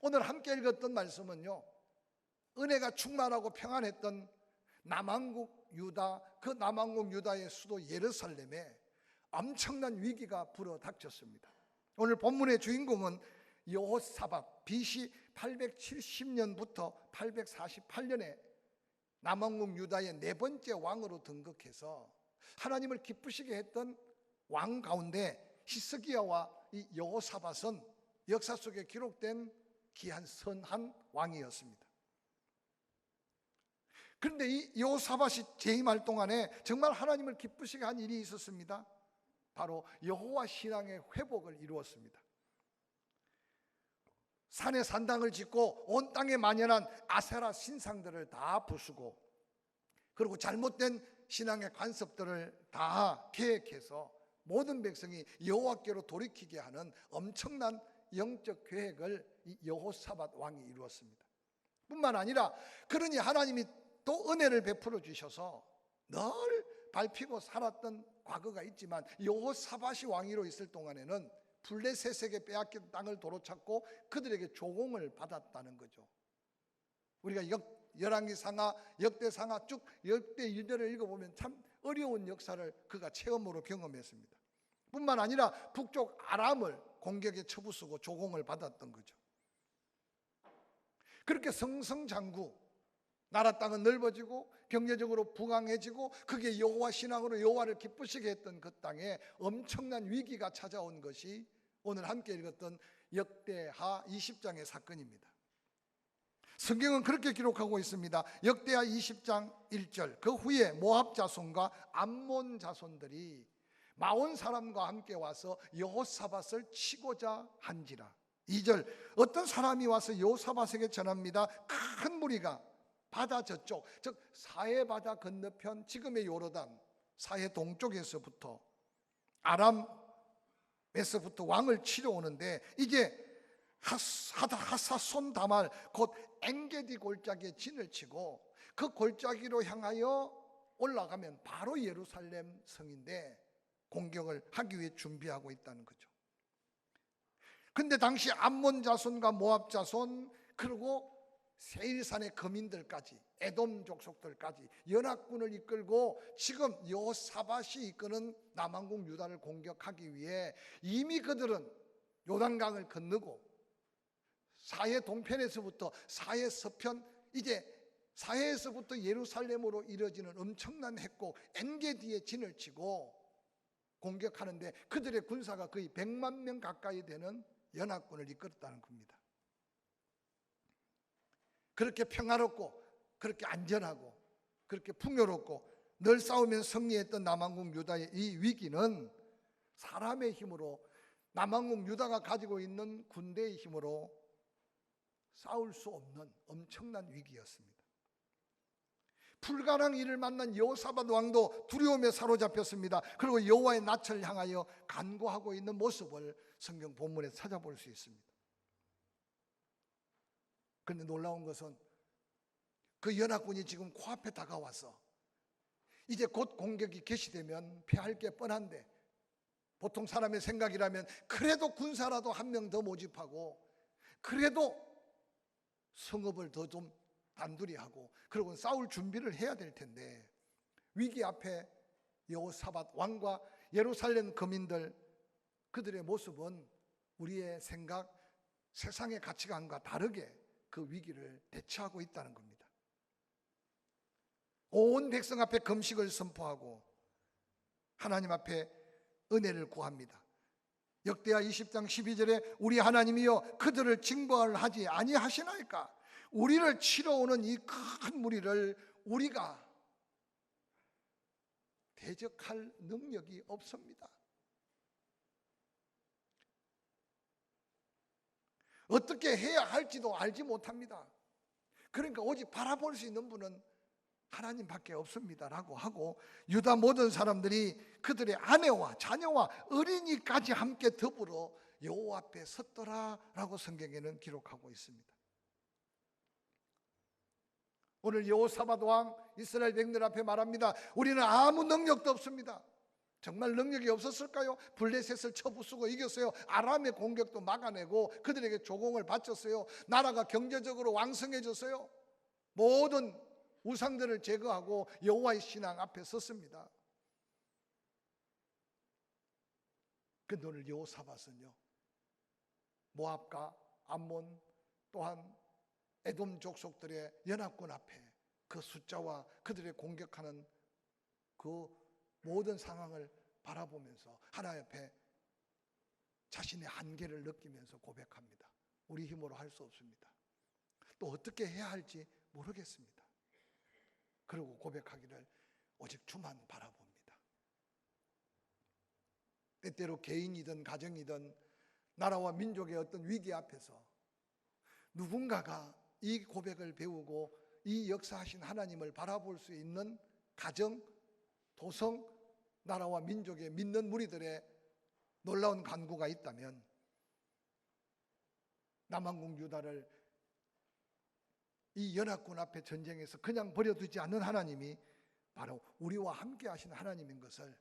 오늘 함께 읽었던 말씀은요, 은혜가 충만하고 평안했던 남왕국 유다, 그 남왕국 유다의 수도 예루살렘에 엄청난 위기가 불어닥쳤습니다. 오늘 본문의 주인공은 여호사밧, BC 870년부터 848년에 남왕국 유다의 네 번째 왕으로 등극해서 하나님을 기쁘시게 했던 왕 가운데 히스기야와 이 여호사밧은 역사 속에 기록된 귀한 선한 왕이었습니다. 그런데 이 여호사밧이 재임할 동안에 정말 하나님을 기쁘시게 한 일이 있었습니다. 바로 여호와 신앙의 회복을 이루었습니다. 산에 산당을 짓고 온 땅에 만연한 아세라 신상들을 다 부수고, 그리고 잘못된 신앙의 관습들을 다 계획해서 모든 백성이 여호와께로 돌이키게 하는 엄청난 영적 계획을 이 여호사밧 왕이 이루었습니다. 뿐만 아니라 그러니 하나님이 또 은혜를 베풀어 주셔서 늘 밟히고 살았던 과거가 있지만, 여호사밧이 왕위로 있을 동안에는 블레셋에게 빼앗긴 땅을 도로찾고 그들에게 조공을 받았다는 거죠. 우리가 열왕기상하, 역대상하 쭉 역대 일들을 읽어보면 참 어려운 역사를 그가 체험으로 경험했습니다. 뿐만 아니라 북쪽 아람을 공격에 처부수고 조공을 받았던 거죠. 그렇게 승승장구 나라 땅은 넓어지고 경제적으로 부강해지고, 그게 여호와 신앙으로 여호와를 기쁘시게 했던 그 땅에 엄청난 위기가 찾아온 것이 오늘 함께 읽었던 역대하 20장의 사건입니다. 성경은 그렇게 기록하고 있습니다. 역대하 20장 1절, 그 후에 모압 자손과 암몬 자손들이 마온 사람과 함께 와서 여호사밧을 치고자 한지라. 2절, 어떤 사람이 와서 여호사밧에게 전합니다. 큰 무리가 바다 저쪽, 즉 사해 바다 건너편, 지금의 요르단 사해 동쪽에서부터 아람에서부터 왕을 치러 오는데, 이제 하사손 다말 곧 엔게디 골짜기에 진을 치고 그 골짜기로 향하여 올라가면 바로 예루살렘 성인데 공격을 하기 위해 준비하고 있다는 거죠. 근데 당시 암몬 자손과 모압 자손, 그리고 세일산의 거민들까지, 에돔 족속들까지 연합군을 이끌고 지금 여호사밧이 이끄는 남왕국 유다를 공격하기 위해 이미 그들은 요단강을 건너고 사해 동편에서부터 사해 서편, 이제 사해에서부터 예루살렘으로 이뤄지는 엄청난 핵곡 엔게디에 진을 치고 공격하는데, 그들의 군사가 거의 100만 명 가까이 되는 연합군을 이끌었다는 겁니다. 그렇게 평화롭고 그렇게 안전하고 그렇게 풍요롭고 늘 싸우면 승리했던 남왕국 유다의 이 위기는 사람의 힘으로, 남왕국 유다가 가지고 있는 군대의 힘으로 싸울 수 없는 엄청난 위기였습니다. 불가능한 일을 만난 여호사밧 왕도 두려움에 사로잡혔습니다. 그리고 여호와의 낯을 향하여 간구하고 있는 모습을 성경 본문에 찾아볼 수 있습니다. 그런데 놀라운 것은 그 연합군이 지금 코앞에 다가와서 이제 곧 공격이 개시되면 패할 게 뻔한데, 보통 사람의 생각이라면 그래도 군사라도 한 명 더 모집하고 그래도 성읍을 더 좀 단둘이 하고 그러고 싸울 준비를 해야 될 텐데, 위기 앞에 여호사밧 왕과 예루살렘 거민들, 그들의 모습은 우리의 생각, 세상의 가치관과 다르게 그 위기를 대처하고 있다는 겁니다. 온 백성 앞에 금식을 선포하고 하나님 앞에 은혜를 구합니다. 역대하 20장 12절에 우리 하나님이여 그들을 징벌하지 아니하시나이까? 우리를 치러 오는 이 큰 무리를 우리가 대적할 능력이 없습니다. 어떻게 해야 할지도 알지 못합니다. 그러니까 오직 바라볼 수 있는 분은 하나님밖에 없습니다라고 하고, 유다 모든 사람들이 그들의 아내와 자녀와 어린이까지 함께 더불어 여호와 앞에 섰더라라고 성경에는 기록하고 있습니다. 오늘 여호사밧 왕 이스라엘 백성들 앞에 말합니다. 우리는 아무 능력도 없습니다. 정말 능력이 없었을까요? 블레셋을 쳐부수고 이겼어요. 아람의 공격도 막아내고 그들에게 조공을 바쳤어요. 나라가 경제적으로 왕성해졌어요. 모든 우상들을 제거하고 여호와의 신앙 앞에 섰습니다. 근데 오늘 여호사밧은요, 모압과 암몬 또한 에돔 족속들의 연합군 앞에 그 숫자와 그들의 공격하는 그 모든 상황을 바라보면서 하나님 앞에 자신의 한계를 느끼면서 고백합니다. 우리 힘으로 할 수 없습니다. 또 어떻게 해야 할지 모르겠습니다. 그리고 고백하기를 오직 주만 바라봅니다. 때때로 개인이든 가정이든 나라와 민족의 어떤 위기 앞에서 누군가가 이 고백을 배우고 이 역사하신 하나님을 바라볼 수 있는 가정, 도성, 나라와 민족의 믿는 무리들의 놀라운 간구가 있다면 남한국 유다를 이 연합군 앞에 전쟁에서 그냥 버려두지 않는 하나님이 바로 우리와 함께 하신 하나님인 것을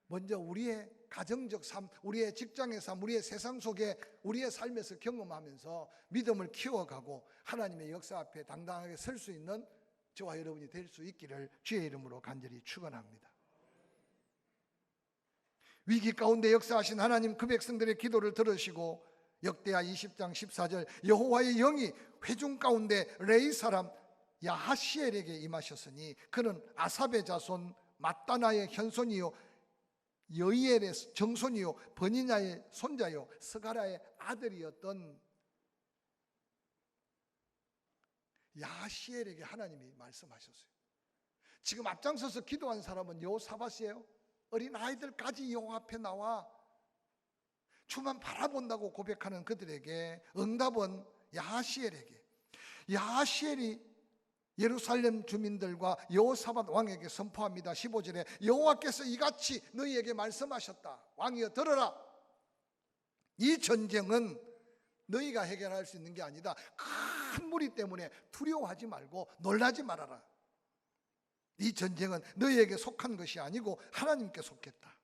먼저 우리의 가정적 삶, 우리의 직장의 삶, 우리의 세상 속에 우리의 삶에서 경험하면서 믿음을 키워가고 하나님의 역사 앞에 당당하게 설 수 있는 저와 여러분이 될 수 있기를 주의 이름으로 간절히 축원합니다. 위기 가운데 역사하신 하나님, 그 백성들의 기도를 들으시고 역대하 20장 14절 여호와의 영이 회중 가운데 레위 사람 야하시엘에게 임하셨으니 그는 아삽의 자손 mat다나의 현손이요 여이엘의 정손이요 버니냐의 손자요 스가라의 아들이었던 야하시엘에게 하나님이 말씀하셨어요. 지금 앞장서서 기도한 사람은 여호사밧이에요. 어린 아이들까지 여호와 앞에 나와 주만 바라본다고 고백하는 그들에게 응답은 야하시엘에게. 야하시엘이 예루살렘 주민들과 여호사밧 왕에게 선포합니다. 15절에 여호와께서 이같이 너희에게 말씀하셨다. 왕이여 들어라. 이 전쟁은 너희가 해결할 수 있는 게 아니다. 큰 무리 때문에 두려워하지 말고 놀라지 말아라. 이 전쟁은 너희에게 속한 것이 아니고 하나님께 속했다.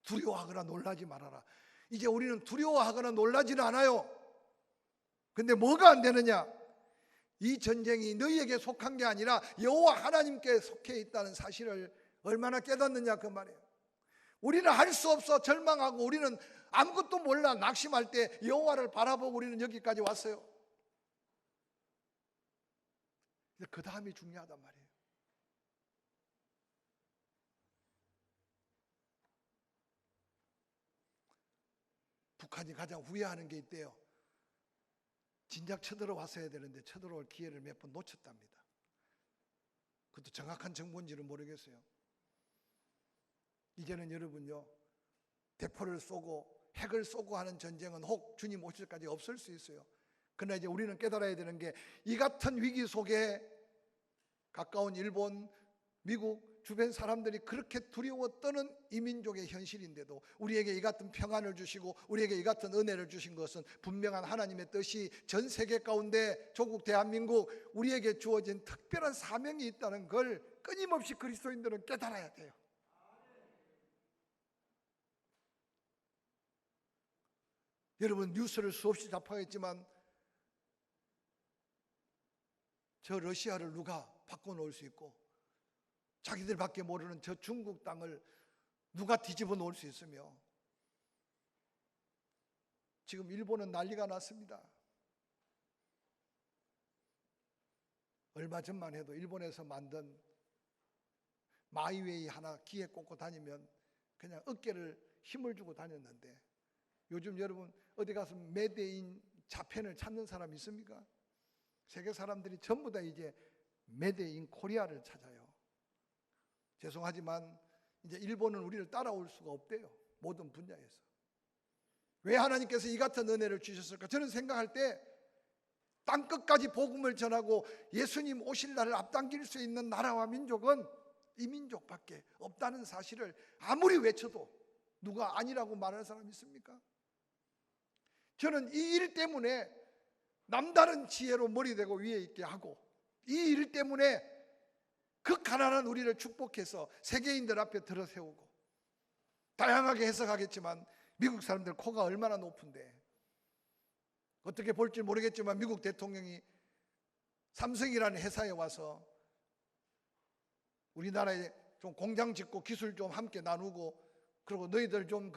두려워하거나 놀라지 말아라. 이제 우리는 두려워하거나 놀라지는 않아요. 근데 뭐가 안 되느냐? 이 전쟁이 너희에게 속한 게 아니라 여호와 하나님께 속해 있다는 사실을 얼마나 깨닫느냐 그 말이에요. 우리는 할 수 없어 절망하고 우리는 아무것도 몰라 낙심할 때 여호와를 바라보고 우리는 여기까지 왔어요. 그 다음이 중요하단 말이에요. 북한이 가장 후회하는 게 있대요. 진작 쳐들어왔어야 되는데 쳐들어올 기회를 몇 번 놓쳤답니다. 그것도 정확한 정보인지는 모르겠어요. 이제는 여러분요, 대포를 쏘고 핵을 쏘고 하는 전쟁은 혹 주님 오실 때까지 없을 수 있어요. 그러나 이제 우리는 깨달아야 되는 게 이 같은 위기 속에 가까운 일본, 미국 주변 사람들이 그렇게 두려워 떠는 이민족의 현실인데도 우리에게 이 같은 평안을 주시고 우리에게 이 같은 은혜를 주신 것은 분명한 하나님의 뜻이 전 세계 가운데 조국 대한민국 우리에게 주어진 특별한 사명이 있다는 걸 끊임없이 그리스도인들은 깨달아야 돼요. 여러분 뉴스를 수없이 접하겠지만 저 러시아를 누가 바꿔놓을 수 있고 자기들밖에 모르는 저 중국 땅을 누가 뒤집어 놓을 수 있으며 지금 일본은 난리가 났습니다. 얼마 전만 해도 일본에서 만든 마이웨이 하나 귀에 꽂고 다니면 그냥 어깨를 힘을 주고 다녔는데 요즘 여러분 어디 가서 메데인 자펜을 찾는 사람 있습니까? 세계 사람들이 전부 다 이제 메데인 코리아를 찾아요. 죄송하지만 이제 일본은 우리를 따라올 수가 없대요. 모든 분야에서. 왜 하나님께서 이 같은 은혜를 주셨을까? 저는 생각할 때 땅끝까지 복음을 전하고 예수님 오실 날을 앞당길 수 있는 나라와 민족은 이 민족밖에 없다는 사실을 아무리 외쳐도 누가 아니라고 말하는 사람 있습니까? 저는 이 일 때문에 남다른 지혜로 머리대고 위에 있게 하고, 이 일 때문에 그 가난한 우리를 축복해서 세계인들 앞에 들어세우고, 다양하게 해석하겠지만 미국 사람들 코가 얼마나 높은데, 어떻게 볼지 모르겠지만 미국 대통령이 삼성이라는 회사에 와서 우리나라에 좀 공장 짓고 기술 좀 함께 나누고, 그리고 너희들 좀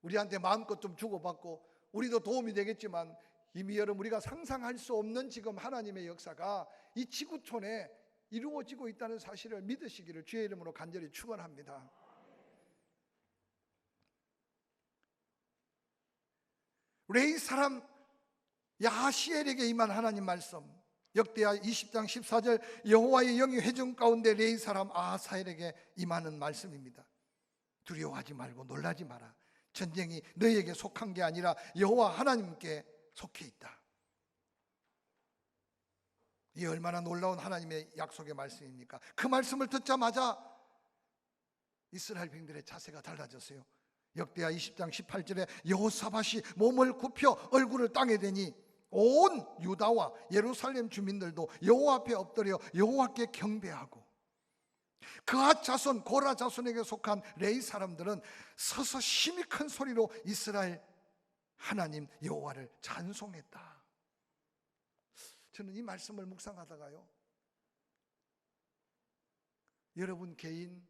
우리한테 마음껏 좀 주고받고, 우리도 도움이 되겠지만 이미 여러분 우리가 상상할 수 없는 지금 하나님의 역사가 이 지구촌에 이루어지고 있다는 사실을 믿으시기를 주의 이름으로 간절히 축원합니다. 레위 사람 야하시엘에게 임한 하나님 말씀, 역대하 20장 14절, 여호와의 영이 회중 가운데 레위 사람 아하사엘에게 임하는 말씀입니다. 두려워하지 말고 놀라지 마라. 전쟁이 너희에게 속한 게 아니라 여호와 하나님께 속해 있다. 이 얼마나 놀라운 하나님의 약속의 말씀입니까? 그 말씀을 듣자마자 이스라엘 백성들의 자세가 달라졌어요. 역대하 20장 18절에 여호사밧이 몸을 굽혀 얼굴을 땅에 대니 온 유다와 예루살렘 주민들도 여호와 앞에 엎드려 여호와께 경배하고, 그앗 자손 고라 자손에게 속한 레위 사람들은 서서 심히 큰 소리로 이스라엘 하나님 여호와를 찬송했다. 저는 이 말씀을 묵상하다가요, 여러분 개인,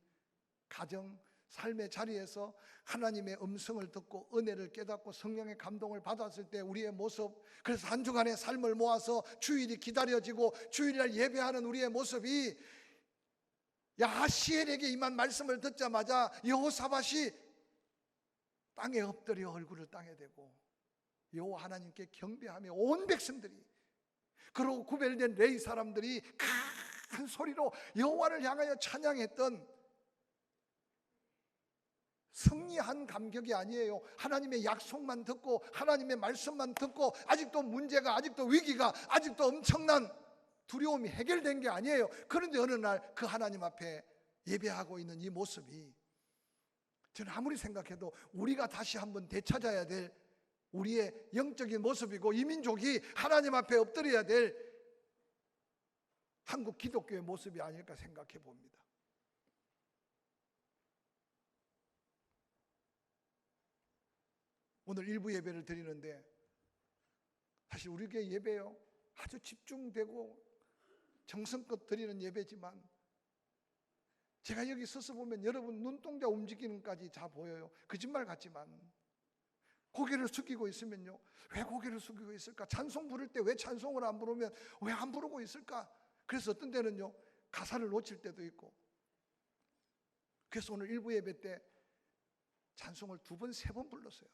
가정, 삶의 자리에서 하나님의 음성을 듣고 은혜를 깨닫고 성령의 감동을 받았을 때 우리의 모습, 그래서 한 주간의 삶을 모아서 주일이 기다려지고 주일날 예배하는 우리의 모습이 야하시엘에게 임한 말씀을 듣자마자 여호사밧이 땅에 엎드려 얼굴을 땅에 대고 여호와 하나님께 경배하며 온 백성들이, 그리고 구별된 레위 사람들이 큰 소리로 여호와를 향하여 찬양했던, 승리한 감격이 아니에요. 하나님의 약속만 듣고 하나님의 말씀만 듣고 아직도 문제가, 아직도 위기가, 아직도 엄청난 두려움이 해결된 게 아니에요. 그런데 어느 날 그 하나님 앞에 예배하고 있는 이 모습이, 저는 아무리 생각해도 우리가 다시 한번 되찾아야 될 우리의 영적인 모습이고, 이 민족이 하나님 앞에 엎드려야 될 한국 기독교의 모습이 아닐까 생각해 봅니다. 오늘 일부 예배를 드리는데, 사실 우리 교회 예배요, 아주 집중되고 정성껏 드리는 예배지만, 제가 여기 서서 보면 여러분 눈동자 움직이는까지 다 보여요. 거짓말 같지만 고개를 숙이고 있으면요, 왜 고개를 숙이고 있을까? 찬송 부를 때 왜 찬송을 안 부르면 왜 안 부르고 있을까? 그래서 어떤 때는요 가사를 놓칠 때도 있고, 그래서 오늘 일부 예배 때 찬송을 2번, 3번 불렀어요.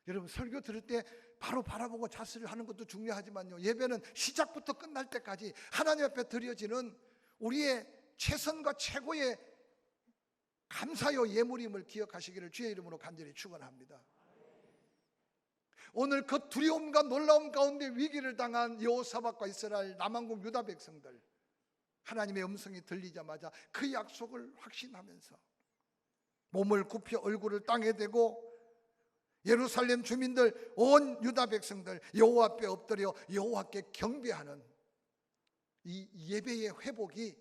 여러분 설교 들을 때 바로 바라보고 자세를 하는 것도 중요하지만요, 예배는 시작부터 끝날 때까지 하나님 앞에 드려지는 우리의 최선과 최고의 감사요 예물임을 기억하시기를 주의 이름으로 간절히 축원합니다. 오늘 그 두려움과 놀라움 가운데 위기를 당한 여호사밧과 이스라엘 남한국 유다 백성들, 하나님의 음성이 들리자마자 그 약속을 확신하면서 몸을 굽혀 얼굴을 땅에 대고 예루살렘 주민들, 온 유다 백성들 여호와 앞에 엎드려 여호와께 경배하는 이 예배의 회복이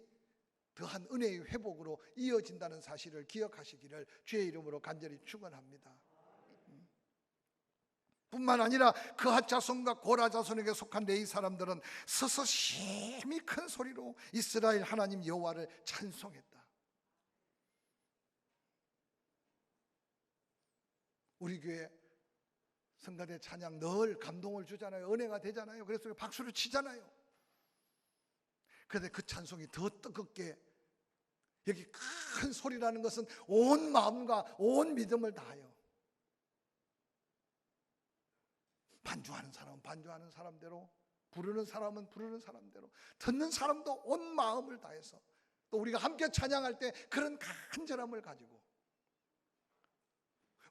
더한 은혜의 회복으로 이어진다는 사실을 기억하시기를 주의 이름으로 간절히 축원합니다. 뿐만 아니라 그앗 자손과 고라 자손에게 속한 레위 사람들은 서서 심히 큰 소리로 이스라엘 하나님 여호와를 찬송했다. 우리 교회 성가대 찬양 늘 감동을 주잖아요. 은혜가 되잖아요. 그래서 박수를 치잖아요. 그런데 그 찬송이 더 뜨겁게, 여기 큰 소리라는 것은 온 마음과 온 믿음을 다하여, 반주하는 사람은 반주하는 사람대로, 부르는 사람은 부르는 사람대로, 듣는 사람도 온 마음을 다해서, 또 우리가 함께 찬양할 때 그런 간절함을 가지고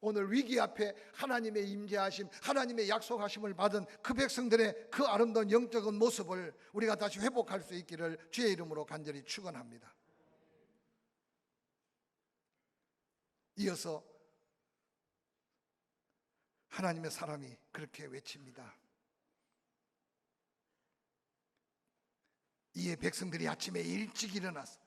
오늘 위기 앞에 하나님의 임재하심, 하나님의 약속하심을 받은 그 백성들의 그 아름다운 영적인 모습을 우리가 다시 회복할 수 있기를 주의 이름으로 간절히 축원합니다. 이어서 하나님의 사람이 그렇게 외칩니다. 이에 백성들이 아침에 일찍 일어나서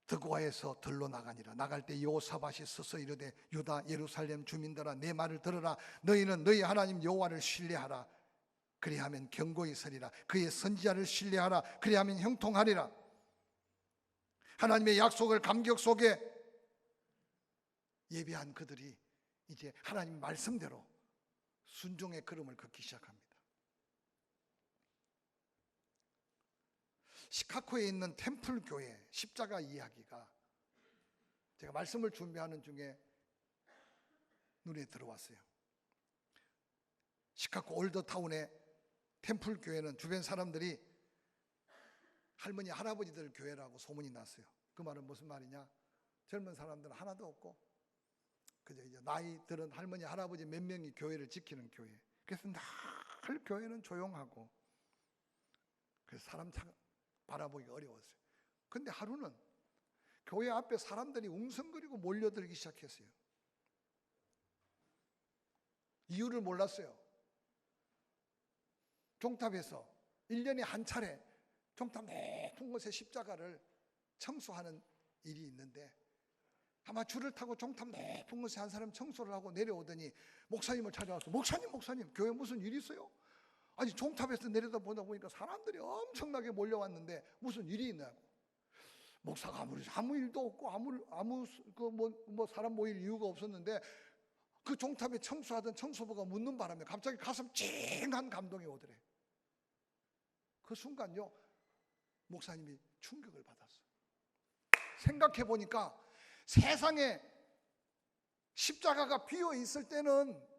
드고아에서 들로 나가니라. 나갈 때 여호사밧이 서서 이르되 유다 예루살렘 주민들아 내 말을 들으라. 너희는 너희 하나님 여호와를 신뢰하라. 그리하면 견고히 서리라. 그의 선지자를 신뢰하라. 그리하면 형통하리라. 하나님의 약속을 감격 속에 예비한 그들이 이제 하나님 말씀대로 순종의 걸음을 걷기 시작합니다. 시카고에 있는 템플 교회 십자가 이야기가 제가 말씀을 준비하는 중에 눈에 들어왔어요. 시카고 올드타운의 템플 교회는 주변 사람들이 할머니 할아버지들 교회라고 소문이 났어요. 그 말은 무슨 말이냐? 젊은 사람들은 하나도 없고 그저 이제 나이 들은 할머니 할아버지 몇 명이 교회를 지키는 교회. 그래서 늘 교회는 조용하고 그래서 사람 바라보기가 어려웠어요. 근데 하루는 교회 앞에 사람들이 웅성거리고 몰려들기 시작했어요. 이유를 몰랐어요. 종탑에서 1년에 한 차례 종탑 높은 곳에 십자가를 청소하는 일이 있는데 아마 줄을 타고 종탑 높은 곳에 한 사람 청소를 하고 내려오더니 목사님을 찾아와서 목사님 교회 무슨 일이 있어요? 아니 종탑에서 내려다 보니까 사람들이 엄청나게 몰려왔는데 무슨 일이 있냐고. 목사가 아무 일도 없고 아무 사람 모일 이유가 없었는데 그 종탑에 청소하던 청소부가 묻는 바람에 갑자기 가슴 찡한 감동이 오더래. 그 순간요 목사님이 충격을 받았어요. 생각해 보니까 세상에 십자가가 비어 있을 때는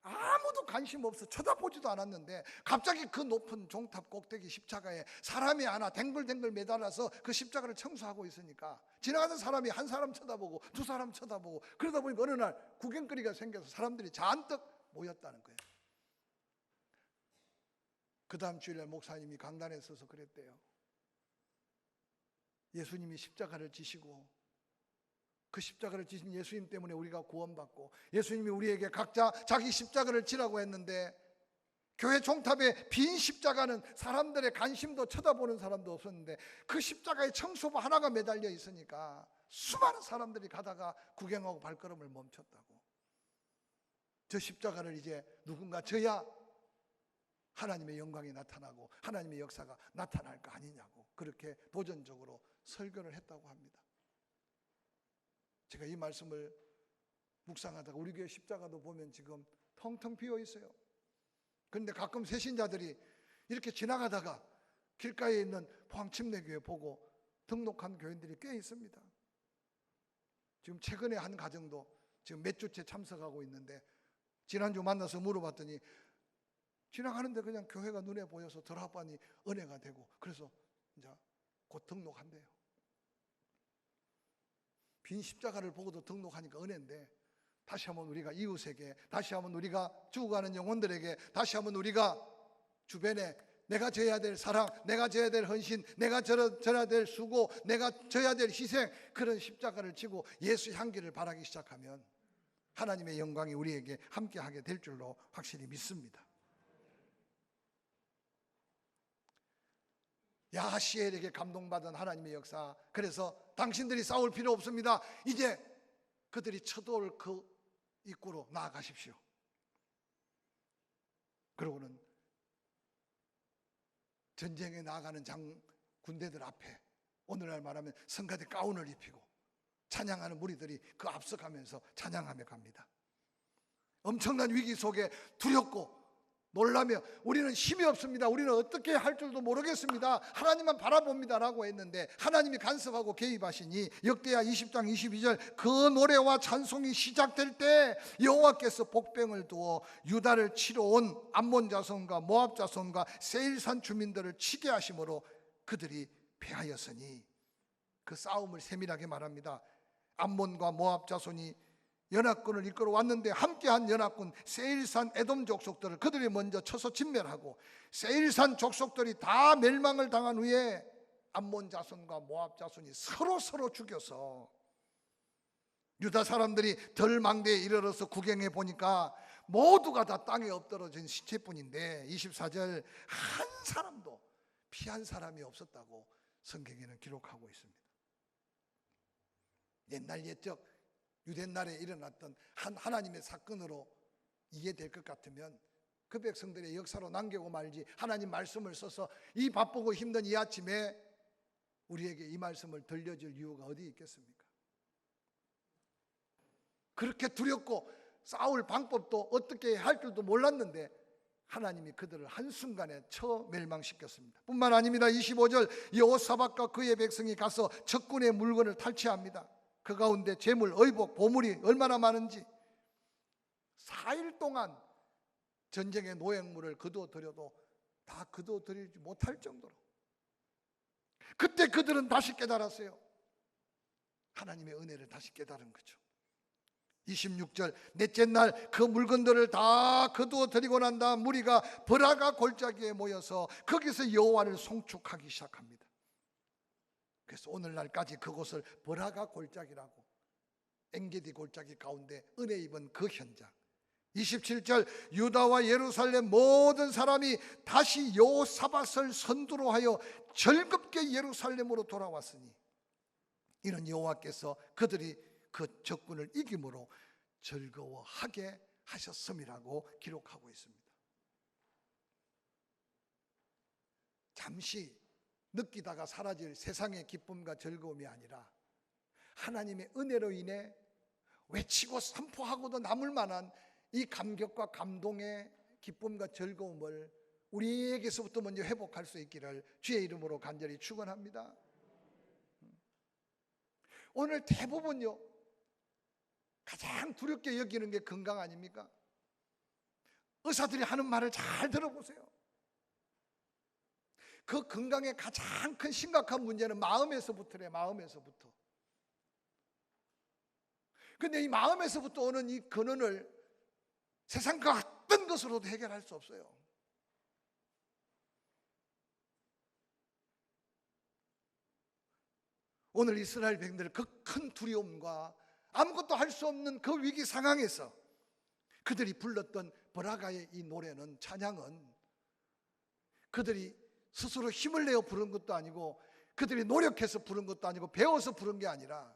아무도 관심 없어 쳐다보지도 않았는데 갑자기 그 높은 종탑 꼭대기 십자가에 사람이 하나 댕글댕글 매달아서 그 십자가를 청소하고 있으니까 지나가는 사람이 한 사람 쳐다보고 두 사람 쳐다보고 그러다 보니까 어느 날 구경거리가 생겨서 사람들이 잔뜩 모였다는 거예요. 그 다음 주일날 목사님이 강단에 서서 그랬대요. 예수님이 십자가를 지시고 그 십자가를 지신 예수님 때문에 우리가 구원받고 예수님이 우리에게 각자 자기 십자가를 지라고 했는데 교회 종탑에 빈 십자가는 사람들의 관심도 쳐다보는 사람도 없었는데 그 십자가에 청소부 하나가 매달려 있으니까 수많은 사람들이 가다가 구경하고 발걸음을 멈췄다고. 저 십자가를 이제 누군가 져야 하나님의 영광이 나타나고 하나님의 역사가 나타날 거 아니냐고 그렇게 도전적으로 설교를 했다고 합니다. 제가 이 말씀을 묵상하다가 우리 교회 십자가도 보면 지금 텅텅 비어 있어요. 그런데 가끔 새신자들이 이렇게 지나가다가 길가에 있는 포항침례교회 보고 등록한 교인들이 꽤 있습니다. 지금 최근에 한 가정도 지금 몇 주째 참석하고 있는데 지난주 만나서 물어봤더니 지나가는데 그냥 교회가 눈에 보여서 들어봤더니 은혜가 되고 그래서 이제 곧 등록한대요. 빈 십자가를 보고도 등록하니까 은혜인데 다시 한번 우리가 이웃에게 다시 한번 우리가 죽어가는 영혼들에게 다시 한번 우리가 주변에 내가 져야 될 사랑, 내가 져야 될 헌신, 내가 져야 될 수고, 내가 져야 될 희생 그런 십자가를 지고 예수 향기를 바라기 시작하면 하나님의 영광이 우리에게 함께하게 될 줄로 확실히 믿습니다. 야하시엘에게 감동받은 하나님의 역사. 그래서 당신들이 싸울 필요 없습니다. 이제 그들이 쳐들어올 그 입구로 나아가십시오. 그러고는 전쟁에 나아가는 군대들 앞에 오늘날 말하면 성가대 가운을 입히고 찬양하는 무리들이 그 앞서가면서 찬양하며 갑니다. 엄청난 위기 속에 두렵고 놀라며 우리는 힘이 없습니다. 우리는 어떻게 할 줄도 모르겠습니다. 하나님만 바라봅니다 라고 했는데 하나님이 간섭하고 개입하시니 역대하 20장 22절 그 노래와 찬송이 시작될 때 여호와께서 복병을 두어 유다를 치러 온 암몬 자손과 모압 자손과 세일산 주민들을 치게 하심으로 그들이 패하였으니 그 싸움을 세밀하게 말합니다. 암몬과 모압 자손이 연합군을 이끌어 왔는데 함께한 연합군 세일산 에돔 족속들을 그들이 먼저 쳐서 진멸하고 세일산 족속들이 다 멸망을 당한 후에 암몬 자손과 모압 자손이 서로 죽여서 유다 사람들이 덜망대에 이르러서 구경해 보니까 모두가 다 땅에 엎드러진 시체뿐인데 24절 한 사람도 피한 사람이 없었다고 성경에는 기록하고 있습니다. 옛날 옛적 유대날에 일어났던 하나님의 사건으로 이해될 것 같으면 그 백성들의 역사로 남기고 말지, 하나님 말씀을 써서 이 바쁘고 힘든 이 아침에 우리에게 이 말씀을 들려줄 이유가 어디 있겠습니까? 그렇게 두렵고 싸울 방법도 어떻게 할 줄도 몰랐는데 하나님이 그들을 한순간에 쳐 멸망시켰습니다. 뿐만 아닙니다. 25절 여호사밧과 그의 백성이 가서 적군의 물건을 탈취합니다. 그 가운데 재물, 의복, 보물이 얼마나 많은지 4일 동안 전쟁의 노획물을 거두어들여도 다 거두어들이지 못할 정도로, 그때 그들은 다시 깨달았어요. 하나님의 은혜를 다시 깨달은 거죠. 26절 넷째 날 그 물건들을 다 거두어들이고 난 다음 무리가 버라가 골짜기에 모여서 거기서 여호와를 송축하기 시작합니다. 그래서 오늘날까지 그곳을 버라가 골짜기라고, 엔게디 골짜기 가운데 은혜 입은 그 현장. 27절 유다와 예루살렘 모든 사람이 다시 여호사밧을 선두로 하여 즐겁게 예루살렘으로 돌아왔으니 이는 여호와께서 그들이 그 적군을 이김으로 즐거워하게 하셨음이라고 기록하고 있습니다. 잠시 느끼다가 사라질 세상의 기쁨과 즐거움이 아니라 하나님의 은혜로 인해 외치고 선포하고도 남을 만한 이 감격과 감동의 기쁨과 즐거움을 우리에게서부터 먼저 회복할 수 있기를 주의 이름으로 간절히 축원합니다. 오늘 대부분요 가장 두렵게 여기는 게 건강 아닙니까? 의사들이 하는 말을 잘 들어보세요. 그 건강의 가장 큰 심각한 문제는 마음에서부터래. 마음에서부터. 근데 이 마음에서부터 오는 이 근원을 세상과 어떤 것으로도 해결할 수 없어요. 오늘 이스라엘 백성들 그 큰 두려움과 아무것도 할 수 없는 그 위기 상황에서 그들이 불렀던 버라가의 이 노래는, 찬양은 그들이 스스로 힘을 내어 부른 것도 아니고 그들이 노력해서 부른 것도 아니고 배워서 부른 게 아니라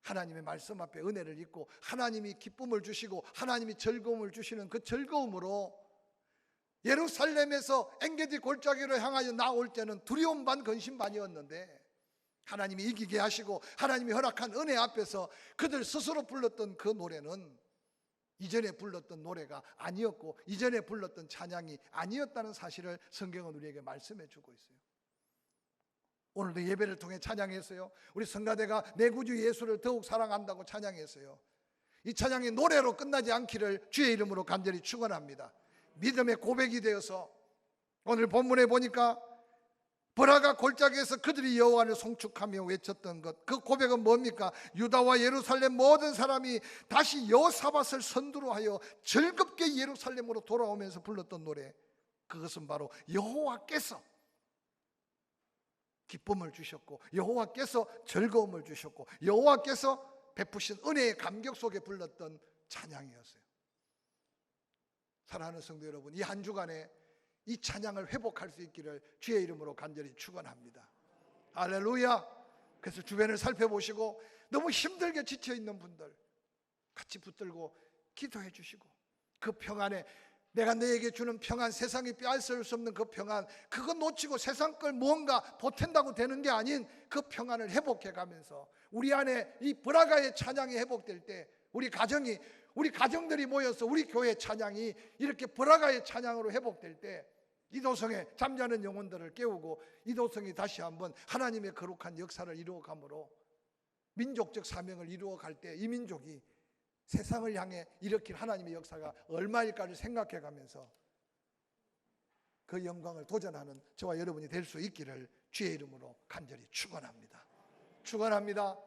하나님의 말씀 앞에 은혜를 입고 하나님이 기쁨을 주시고 하나님이 즐거움을 주시는 그 즐거움으로 예루살렘에서 엔게디 골짜기로 향하여 나올 때는 두려움 반 근심 반이었는데 하나님이 이기게 하시고 하나님이 허락한 은혜 앞에서 그들 스스로 불렀던 그 노래는 이전에 불렀던 노래가 아니었고 이전에 불렀던 찬양이 아니었다는 사실을 성경은 우리에게 말씀해 주고 있어요. 오늘도 예배를 통해 찬양했어요. 우리 성가대가 내 구주 예수를 더욱 사랑한다고 찬양했어요. 이 찬양이 노래로 끝나지 않기를 주의 이름으로 간절히 축원합니다. 믿음의 고백이 되어서 오늘 본문에 보니까 버라가 골짜기에서 그들이 여호와를 송축하며 외쳤던 것, 그 고백은 뭡니까? 유다와 예루살렘 모든 사람이 다시 여호사밧을 선두로 하여 즐겁게 예루살렘으로 돌아오면서 불렀던 노래, 그것은 바로 여호와께서 기쁨을 주셨고 여호와께서 즐거움을 주셨고 여호와께서 베푸신 은혜의 감격 속에 불렀던 찬양이었어요. 사랑하는 성도 여러분, 이 한 주간에 이 찬양을 회복할 수 있기를 주의 이름으로 간절히 축원합니다. 할렐루야. 그래서 주변을 살펴보시고 너무 힘들게 지쳐있는 분들 같이 붙들고 기도해 주시고, 그 평안에 내가 너에게 주는 평안, 세상이 빼앗을 수 없는 그 평안, 그거 놓치고 세상 걸 무언가 보탠다고 되는 게 아닌 그 평안을 회복해 가면서 우리 안에 이 브라가의 찬양이 회복될 때 우리 가정들이 모여서 우리 교회 찬양이 이렇게 브라가의 찬양으로 회복될 때 이도성의 잠자는 영혼들을 깨우고 이도성이 다시 한번 하나님의 거룩한 역사를 이루어가므로 민족적 사명을 이루어갈 때 이 민족이 세상을 향해 일으킬 하나님의 역사가 얼마일까를 생각해 가면서 그 영광을 도전하는 저와 여러분이 될 수 있기를 주의 이름으로 간절히 축원합니다. 축원합니다.